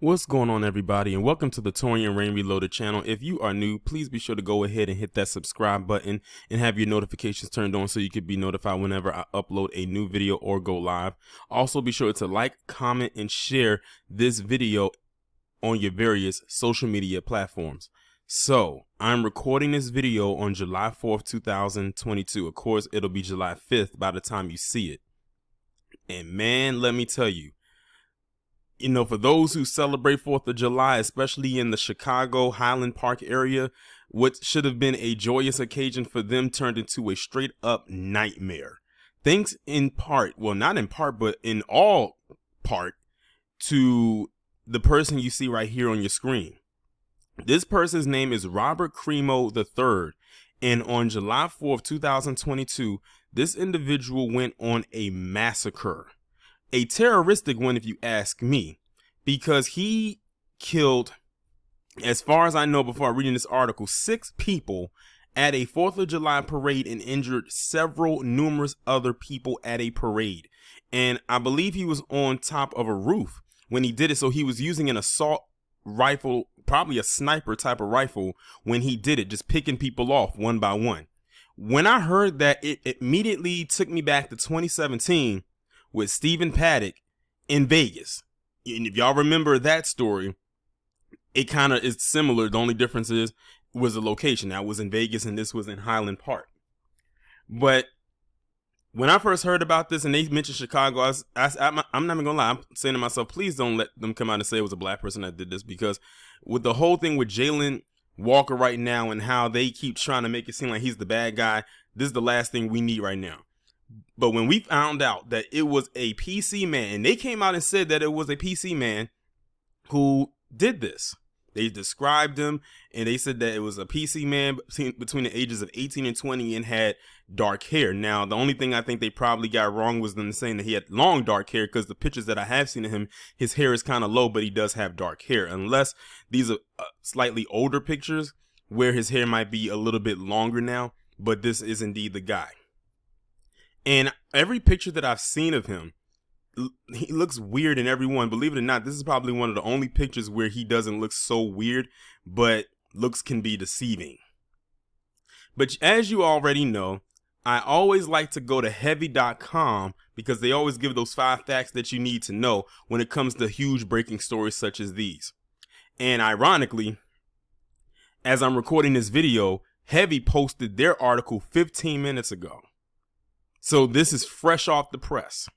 What's going on, everybody, and welcome to the Taurean Rain Reloaded channel. If you are new, please be sure to go ahead and hit that subscribe button and have your notifications turned on so you can be notified whenever I upload a new video or go live. Also, be sure to like, comment, and share this video on your various social media platforms. So, I'm recording this video on July 4th, 2022. Of course, it'll be July 5th by the time you see it. And man, let me tell you, for those who celebrate 4th of July, especially in the Chicago Highland Park area, what should have been a joyous occasion for them turned into a straight up nightmare. Thanks in part, well, not in part, but in all part, to the person you see right here on your screen. This person's name is Robert Crimo III, and on July 4th, 2022, this individual went on a massacre. A terroristic one, if you ask me, because he killed, as far as I know before reading this article, 6 people at a 4th of July parade and injured numerous other people at a parade. And I believe he was on top of a roof when he did it. So he was using an assault rifle, probably a sniper type of rifle, when he did it, just picking people off one by one. When I heard that, it immediately took me back to 2017 with Stephen Paddock in Vegas. And if y'all remember that story, it kind of is similar. The only difference was the location. That was in Vegas and this was in Highland Park. But when I first heard about this and they mentioned Chicago, I'm not even gonna lie. I'm saying to myself, please don't let them come out and say it was a black person that did this, because with the whole thing with Jalen Walker right now and how they keep trying to make it seem like he's the bad guy, this is the last thing we need right now. But when we found out that it was a PC man, and they came out and said that it was a PC man who did this, they described him and they said that it was a PC man between the ages of 18 and 20 and had dark hair. Now, the only thing I think they probably got wrong was them saying that he had long dark hair, because the pictures that I have seen of him, his hair is kind of low, but he does have dark hair, unless these are slightly older pictures where his hair might be a little bit longer now. But this is indeed the guy. And every picture that I've seen of him, he looks weird in every one. Believe it or not, this is probably one of the only pictures where he doesn't look so weird, but looks can be deceiving. But as you already know, I always like to go to heavy.com because they always give those 5 facts that you need to know when it comes to huge breaking stories such as these. And ironically, as I'm recording this video, Heavy posted their article 15 minutes ago. So this is fresh off the press.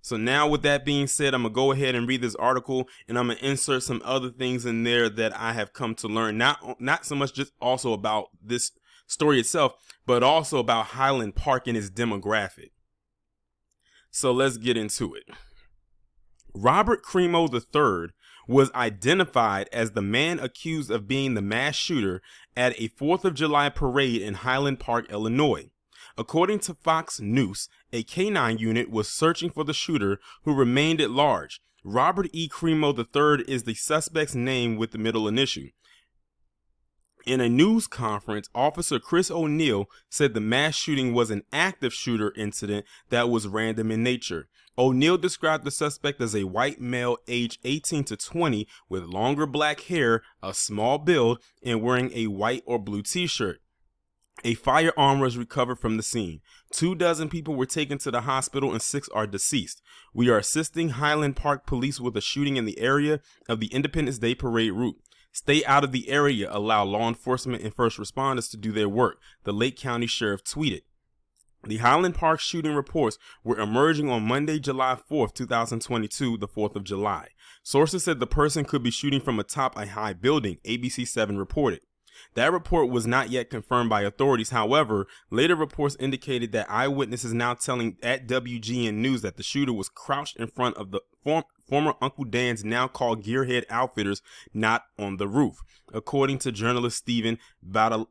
So now with that being said, I'm going to go ahead and read this article, and I'm going to insert some other things in there that I have come to learn. Not so much just also about this story itself, but also about Highland Park and its demographic. So let's get into it. Robert Crimo III was identified as the man accused of being the mass shooter at a 4th of July parade in Highland Park, Illinois. According to Fox News, a K-9 unit was searching for the shooter, who remained at large. Robert E. Crimo III is the suspect's name with the middle initial. In a news conference, Officer Chris O'Neill said the mass shooting was an active shooter incident that was random in nature. O'Neill described the suspect as a white male aged 18 to 20 with longer black hair, a small build, and wearing a white or blue t-shirt. A firearm was recovered from the scene. 24 people were taken to the hospital and 6 are deceased. We are assisting Highland Park police with a shooting in the area of the Independence Day parade route. Stay out of the area. Allow law enforcement and first responders to do their work, the Lake County Sheriff tweeted. The Highland Park shooting reports were emerging on Monday, July 4th, 2022, the 4th of July. Sources said the person could be shooting from atop a high building, ABC7 reported. That report was not yet confirmed by authorities. However, later reports indicated that eyewitnesses now telling at WGN News that the shooter was crouched in front of the former Uncle Dan's, now called Gearhead Outfitters, not on the roof, according to journalist Stephen Battaglio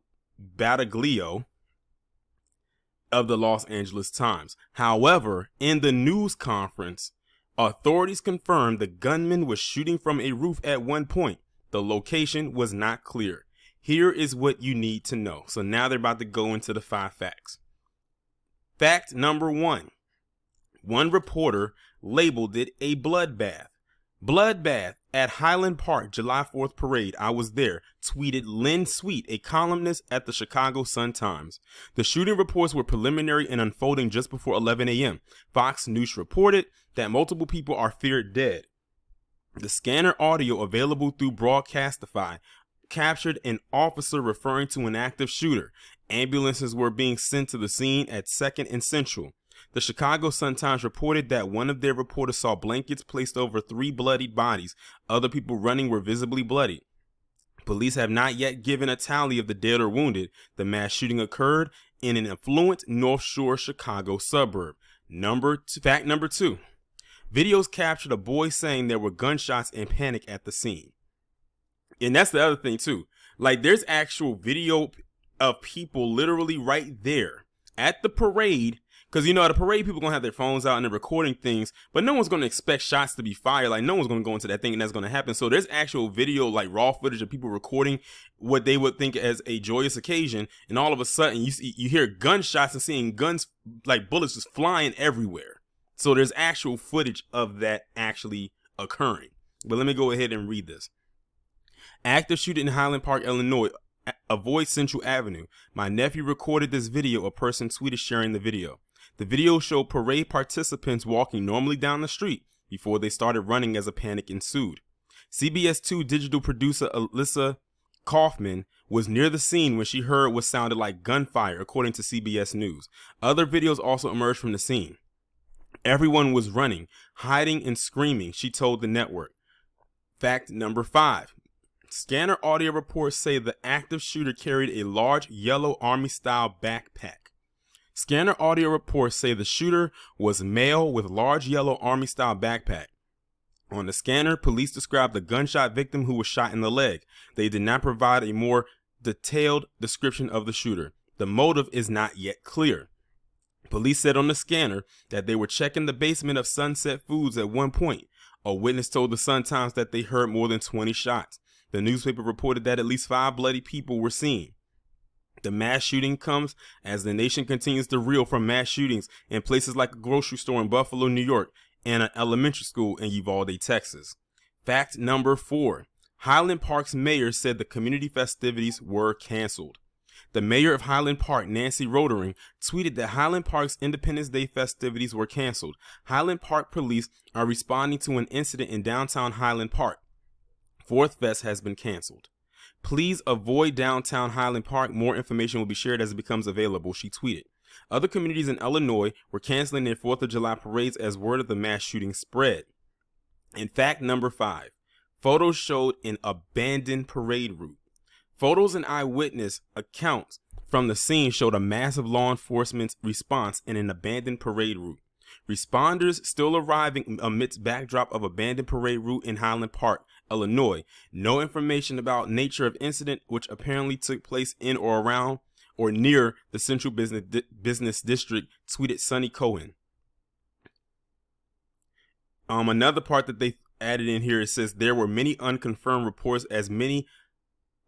of the Los Angeles Times. However, in the news conference, authorities confirmed the gunman was shooting from a roof at one point. The location was not clear. Here is what you need to know. So now they're about to go into the 5 facts. Fact number 1. One reporter labeled it a bloodbath. Bloodbath, At Highland Park, July 4th parade, I was there, tweeted Lynn Sweet, a columnist at the Chicago Sun-Times. The shooting reports were preliminary and unfolding just before 11 a.m. Fox News reported that multiple people are feared dead. The scanner audio available through Broadcastify captured an officer referring to an active shooter. Ambulances were being sent to the scene at 2nd and Central. The Chicago Sun-Times reported that one of their reporters saw blankets placed over 3 bloodied bodies. Other people running were visibly bloodied. Police have not yet given a tally of the dead or wounded. The mass shooting occurred in an affluent North Shore Chicago suburb. Fact number 2. Videos captured a boy saying there were gunshots and panic at the scene. And that's the other thing too. Like, there's actual video of people literally right there at the parade. Because, you know, at a parade, people going to have their phones out and they're recording things, but no one's going to expect shots to be fired. Like, no one's going to go into that thing and that's going to happen. So there's actual video, like raw footage of people recording what they would think as a joyous occasion. And all of a sudden you hear gunshots and seeing guns, like bullets just flying everywhere. So there's actual footage of that actually occurring. But let me go ahead and read this. Active shooting in Highland Park, Illinois. Avoid Central Avenue. My nephew recorded this video. A person tweeted sharing the video. The video showed parade participants walking normally down the street before they started running as a panic ensued. CBS 2 digital producer Alyssa Kaufman was near the scene when she heard what sounded like gunfire, according to CBS News. Other videos also emerged from the scene. Everyone was running, hiding, and screaming, she told the network. Fact number 5. Scanner audio reports say the active shooter carried a large yellow army-style backpack. Scanner audio reports say the shooter was male with large yellow army-style backpack. On the scanner, police described the gunshot victim who was shot in the leg. They did not provide a more detailed description of the shooter. The motive is not yet clear. Police said on the scanner that they were checking the basement of Sunset Foods at one point. A witness told the Sun-Times that they heard more than 20 shots. The newspaper reported that at least 5 bloody people were seen. The mass shooting comes as the nation continues to reel from mass shootings in places like a grocery store in Buffalo, New York, and an elementary school in Uvalde, Texas. Fact number 4. Highland Park's mayor said the community festivities were canceled. The mayor of Highland Park, Nancy Rotering, tweeted that Highland Park's Independence Day festivities were canceled. Highland Park police are responding to an incident in downtown Highland Park. Fourth Fest has been canceled. Please avoid downtown Highland Park. More information will be shared as it becomes available, she tweeted. Other communities in Illinois were canceling their 4th of July parades as word of the mass shooting spread. In fact number 5, photos showed an abandoned parade route. Photos and eyewitness accounts from the scene showed a massive law enforcement response in an abandoned parade route. Responders still arriving amidst backdrop of abandoned parade route in Highland Park, Illinois. No information about nature of incident, which apparently took place in or around or near the Central Business District, tweeted Sonny Cohen. Another part that they added in here, it says there were many unconfirmed reports as many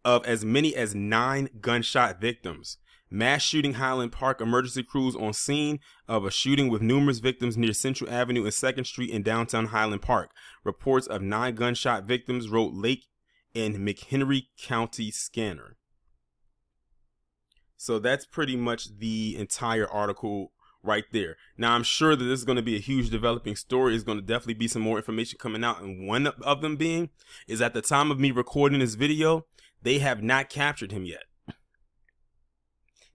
as 9 gunshot victims. Mass shooting Highland Park, emergency crews on scene of a shooting with numerous victims near Central Avenue and 2nd Street in downtown Highland Park. Reports of 9 gunshot victims, wrote Lake and McHenry County Scanner. So that's pretty much the entire article right there. Now, I'm sure that this is going to be a huge developing story. There's going to definitely be some more information coming out. And one of them being is at the time of me recording this video, they have not captured him yet.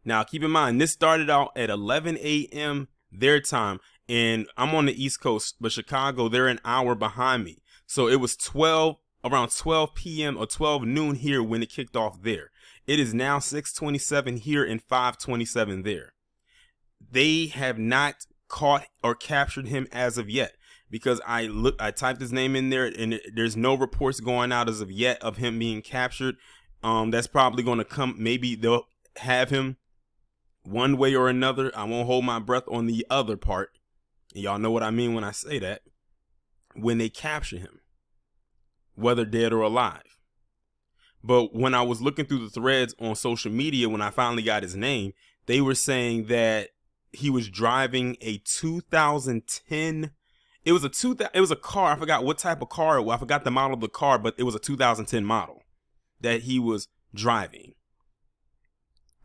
Now, keep in mind, this started out at 11 a.m. their time, and I'm on the East Coast, but Chicago, they're an hour behind me. So it was around 12 p.m. or 12 noon here when it kicked off there. It is now 6:27 here and 5:27 there. They have not caught or captured him as of yet, because I typed his name in there and there's no reports going out as of yet of him being captured. That's probably going to come. Maybe they'll have him one way or another. I won't hold my breath on the other part. Y'all know what I mean when I say that. When they capture him, whether dead or alive. But when I was looking through the threads on social media, when I finally got his name, they were saying that he was driving a 2010 It was a car. I forgot what type of car it was. I forgot the model of the car, but it was a 2010 model that he was driving.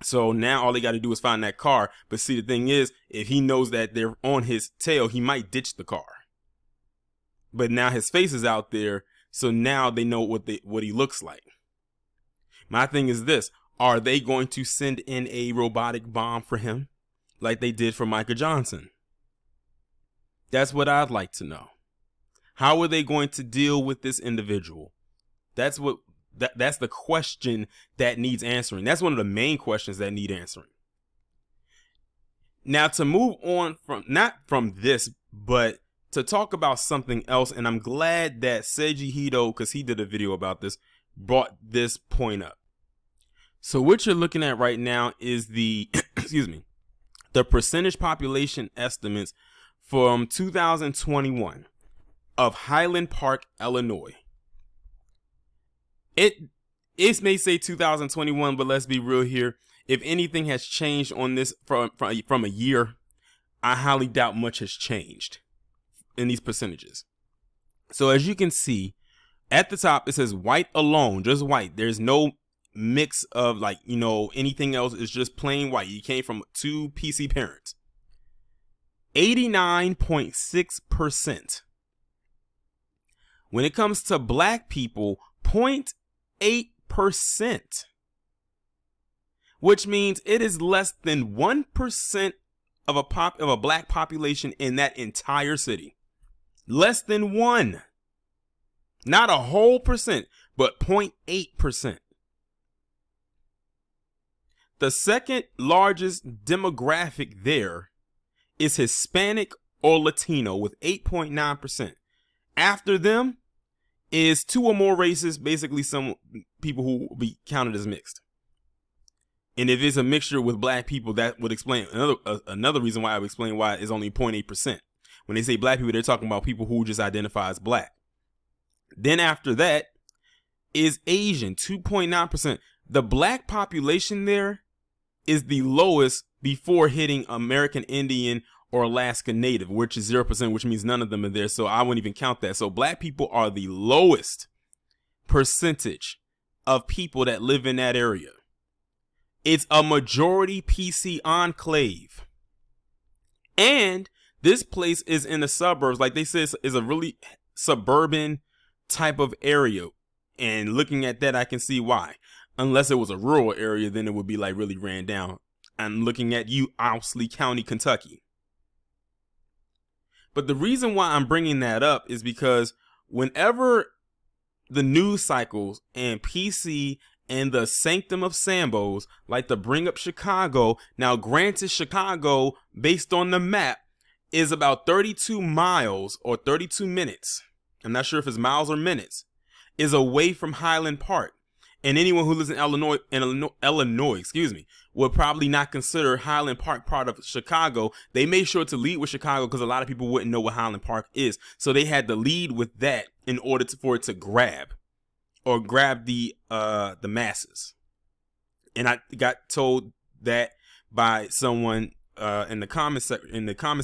So now all they got to do is find that car. But see, the thing is, if he knows that they're on his tail, he might ditch the car. But now his face is out there, so now they know what he looks like. My thing is this: are they going to send in a robotic bomb for him, like they did for Michael Johnson? That's what I'd like to know. How are they going to deal with this individual? That's the question that needs answering. That's one of the main questions that need answering. Now, to move on from, not from this, but to talk about something else, and I'm glad that Seiji Hito, because he did a video about this, brought this point up. So what you're looking at right now is the the percentage population estimates from 2021 of Highland Park, Illinois. It may say 2021, but let's be real here. If anything has changed on this from a year, I highly doubt much has changed in these percentages. So as you can see, at the top it says white alone, just white. There's no mix of anything else. It's just plain white. You came from 2 PC parents. 89.6%. When it comes to black people, 0.8%, which means it is less than 1% of a black population in that entire city. Less than 1. Not a whole percent, but 0.8%. The second largest demographic there is Hispanic or Latino with 8.9%. After them is 2 or more races, basically some people who will be counted as mixed. And if it's a mixture with black people, that would explain another reason why I would explain why it's only 0.8%. When they say black people, they're talking about people who just identify as black. Then after that is Asian, 2.9%. The black population there is the lowest before hitting American Indian or Alaska Native, which is 0%, which means none of them are there. So I wouldn't even count that. So black people are the lowest percentage of people that live in that area. It's a majority PC enclave. And this place is in the suburbs. Like they said, is a really suburban type of area. And looking at that, I can see why. Unless it was a rural area, then it would be like really ran down. I'm looking at you, Owsley County, Kentucky. But the reason why I'm bringing that up is because whenever the news cycles and PC and the sanctum of Sambos like to bring up Chicago, now granted Chicago, based on the map, is about 32 miles or 32 minutes. I'm not sure if it's miles or minutes, is away from Highland Park. And anyone who lives in Illinois, would probably not consider Highland Park part of Chicago. They made sure to lead with Chicago because a lot of people wouldn't know what Highland Park is. So they had to lead with that in order for it to grab the masses. And I got told that by someone in the comment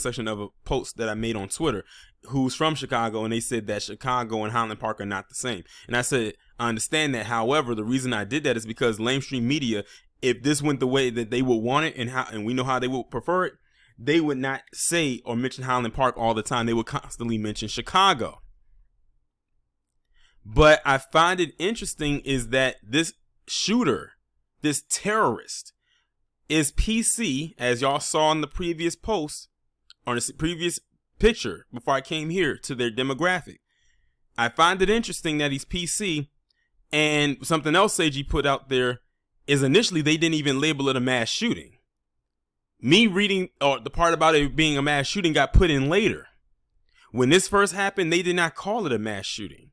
section of a post that I made on Twitter, who's from Chicago, and they said that Chicago and Highland Park are not the same. And I said, I understand that. However, the reason I did that is because lamestream media, if this went the way that they would want it and we know how they would prefer it, they would not say or mention Highland Park all the time. They would constantly mention Chicago. But I find it interesting is that this shooter, this terrorist, is PC, as y'all saw in the previous post, or the previous picture before I came here to their demographic. I find it interesting that he's PC, and something else Seiji put out there is initially they didn't even label it a mass shooting. Me reading the part about it being a mass shooting got put in later. When this first happened, they did not call it a mass shooting.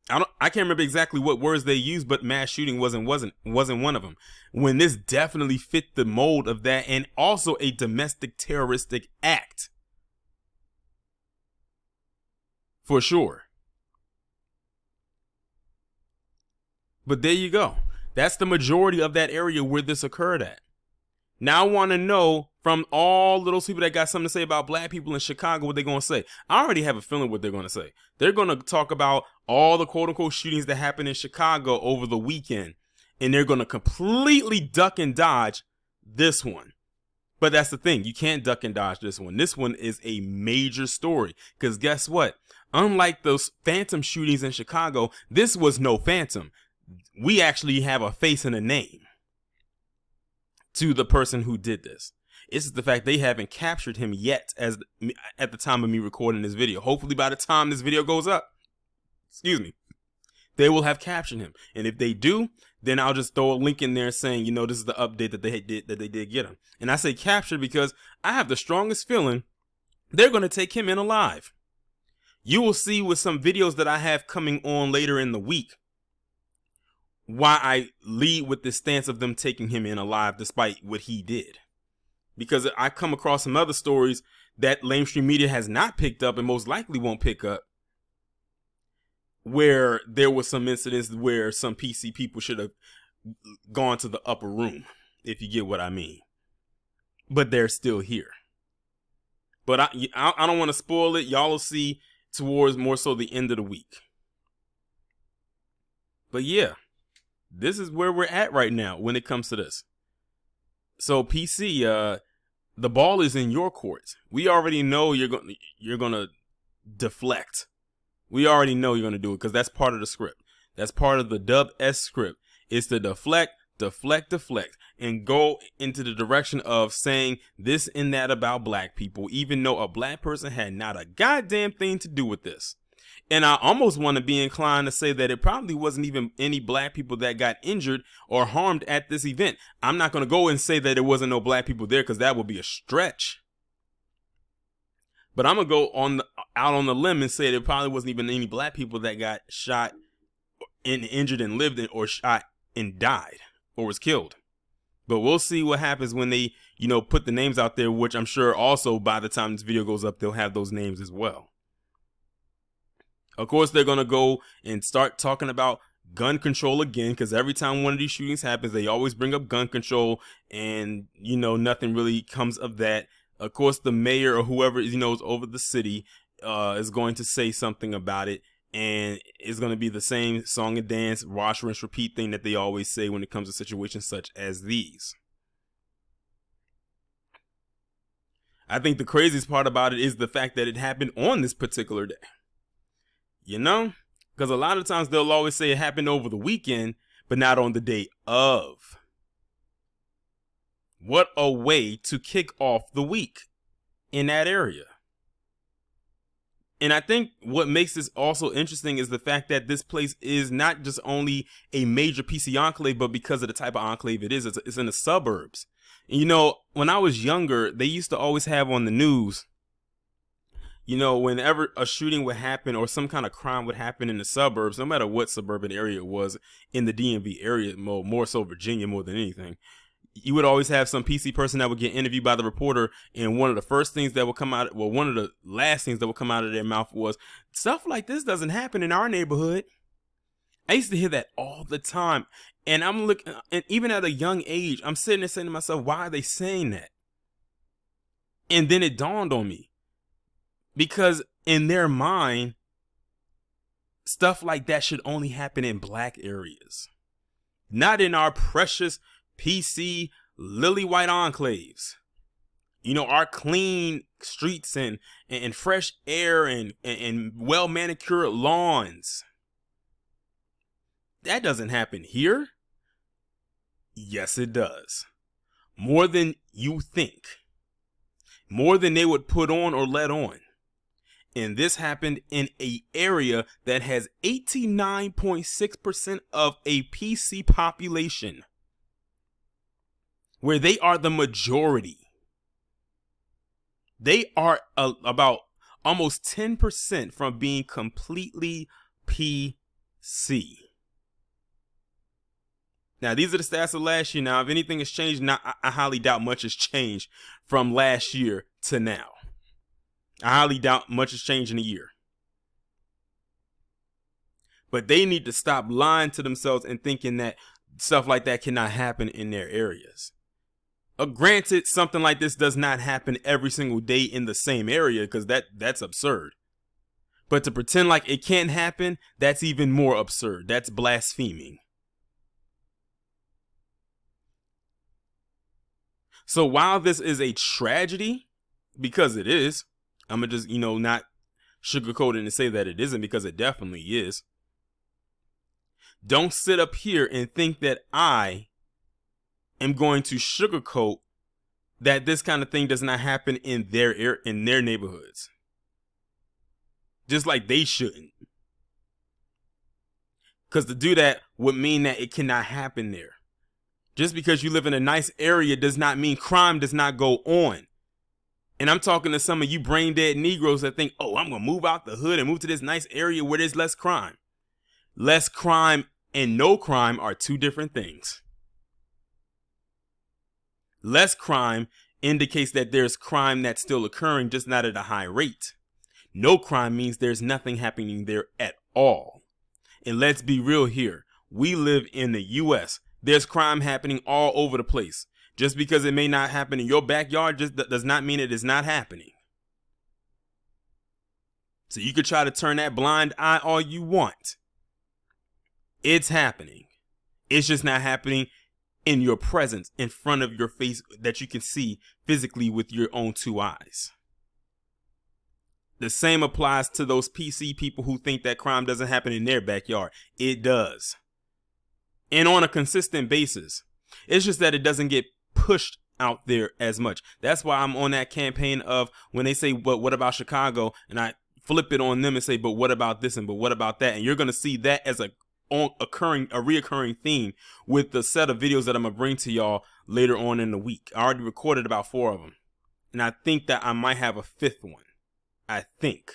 I can't remember exactly what words they used, but mass shooting wasn't one of them. When this definitely fit the mold of that, and also a domestic terroristic act. For sure. But there you go. That's the majority of that area where this occurred at. Now I want to know from all of those people that got something to say about black people in Chicago, what they're going to say. I already have a feeling what they're going to say. They're going to talk about all the quote unquote shootings that happened in Chicago over the weekend. And they're going to completely duck and dodge this one. But that's the thing. You can't duck and dodge this one. This one is a major story. Because guess what? Unlike those phantom shootings in Chicago, this was no phantom. We actually have a face and a name to the person who did this. It's the fact they haven't captured him yet at the time of me recording this video. Hopefully by the time this video goes up, they will have captured him. And if they do, then I'll just throw a link in there saying, you know, this is the update that they did get him. And I say captured because I have the strongest feeling they're going to take him in alive. You will see with some videos that I have coming on later in the week why I lead with this stance of them taking him in alive despite what he did. Because I come across some other stories that mainstream media has not picked up and most likely won't pick up, where there was some incidents where some PC people should have gone to the upper room, if you get what I mean. But they're still here. But I don't want to spoil it. Y'all will see towards more so the end of the week. But yeah, this is where we're at right now when it comes to this. So PC, the ball is in your court. We already know you're gonna deflect. We already know you're gonna do it because that's part of the script. That's part of the Dub S script. It's to deflect, and go into the direction of saying this and that about black people, even though a black person had not a goddamn thing to do with this. And I almost want to be inclined to say that it probably wasn't even any black people that got injured or harmed at this event. I'm not going to go and say that there wasn't no black people there because that would be a stretch. But I'm going to go out on the limb and say there probably wasn't even any black people that got shot and injured and lived in, or shot and died or was killed. But we'll see what happens when they, put the names out there, which I'm sure also by the time this video goes up, they'll have those names as well. Of course, they're going to go and start talking about gun control again, because every time one of these shootings happens, they always bring up gun control, and, nothing really comes of that. Of course, the mayor or whoever is over the city is going to say something about it, and it's going to be the same song and dance, wash, rinse, repeat thing that they always say when it comes to situations such as these. I think the craziest part about it is the fact that it happened on this particular day. Because a lot of times they'll always say it happened over the weekend, but not on the day of. What a way to kick off the week in that area. And I think what makes this also interesting is the fact that this place is not just only a major PC enclave, but because of the type of enclave it is, it's in the suburbs. And, when I was younger, they used to always have on the news, whenever a shooting would happen or some kind of crime would happen in the suburbs, no matter what suburban area it was in the DMV area, more so Virginia more than anything, you would always have some PC person that would get interviewed by the reporter, and one of the first things that would come out, one of the last things that would come out of their mouth was, stuff like this doesn't happen in our neighborhood. I used to hear that all the time, and I'm looking, and even at a young age, I'm sitting there saying to myself, why are they saying that? And then it dawned on me. Because in their mind, stuff like that should only happen in black areas, not in our precious PC lily white enclaves. Our clean streets and fresh air and well manicured lawns. That doesn't happen here. Yes, it does. More than you think. More than they would put on or let on. And this happened in an area that has 89.6% of a PC population, where they are the majority. They are about almost 10% from being completely PC. Now, these are the stats of last year. Now, if anything has changed, I highly doubt much has changed from last year to now. I highly doubt much has changed in a year. But they need to stop lying to themselves and thinking that stuff like that cannot happen in their areas. Granted, something like this does not happen every single day in the same area, because that's absurd. But to pretend like it can't happen, that's even more absurd. That's blaspheming. So while this is a tragedy, because it is, I'm gonna just, not sugarcoat it and say that it isn't, because it definitely is. Don't sit up here and think that I am going to sugarcoat that this kind of thing does not happen in their neighborhoods. Just like they shouldn't. Because to do that would mean that it cannot happen there. Just because you live in a nice area does not mean crime does not go on. And I'm talking to some of you brain dead Negroes that think, oh, I'm going to move out the hood and move to this nice area where there's less crime. Less crime and no crime are two different things. Less crime indicates that there's crime that's still occurring, just not at a high rate. No crime means there's nothing happening there at all. And let's be real here. We live in the U.S. There's crime happening all over the place. Just because it may not happen in your backyard just does not mean it is not happening. So you could try to turn that blind eye all you want. It's happening. It's just not happening in your presence, in front of your face, that you can see physically with your own two eyes. The same applies to those PC people who think that crime doesn't happen in their backyard. It does. And on a consistent basis. It's just that it doesn't get pushed out there as much. That's why I'm on that campaign of when they say, but what about Chicago? And I flip it on them and say, but what about this and but what about that? And you're going to see that as a reoccurring theme with the set of videos that I'm going to bring to y'all later on in the week. I already recorded about 4 of them. And I think that I might have a 5th one. I think.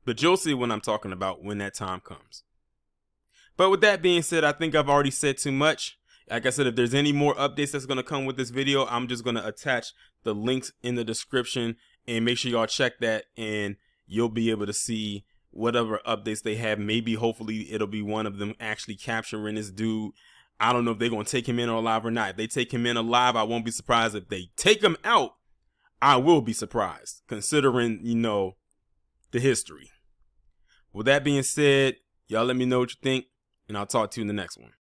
But you'll see what I'm talking about when that time comes. But with that being said, I think I've already said too much. Like I said, if there's any more updates that's going to come with this video, I'm just going to attach the links in the description and make sure y'all check that, and you'll be able to see whatever updates they have. Maybe, hopefully, it'll be one of them actually capturing this dude. I don't know if they're going to take him in alive or not. If they take him in alive, I won't be surprised. If they take him out, I will be surprised, considering, the history. With that being said, y'all let me know what you think, and I'll talk to you in the next one.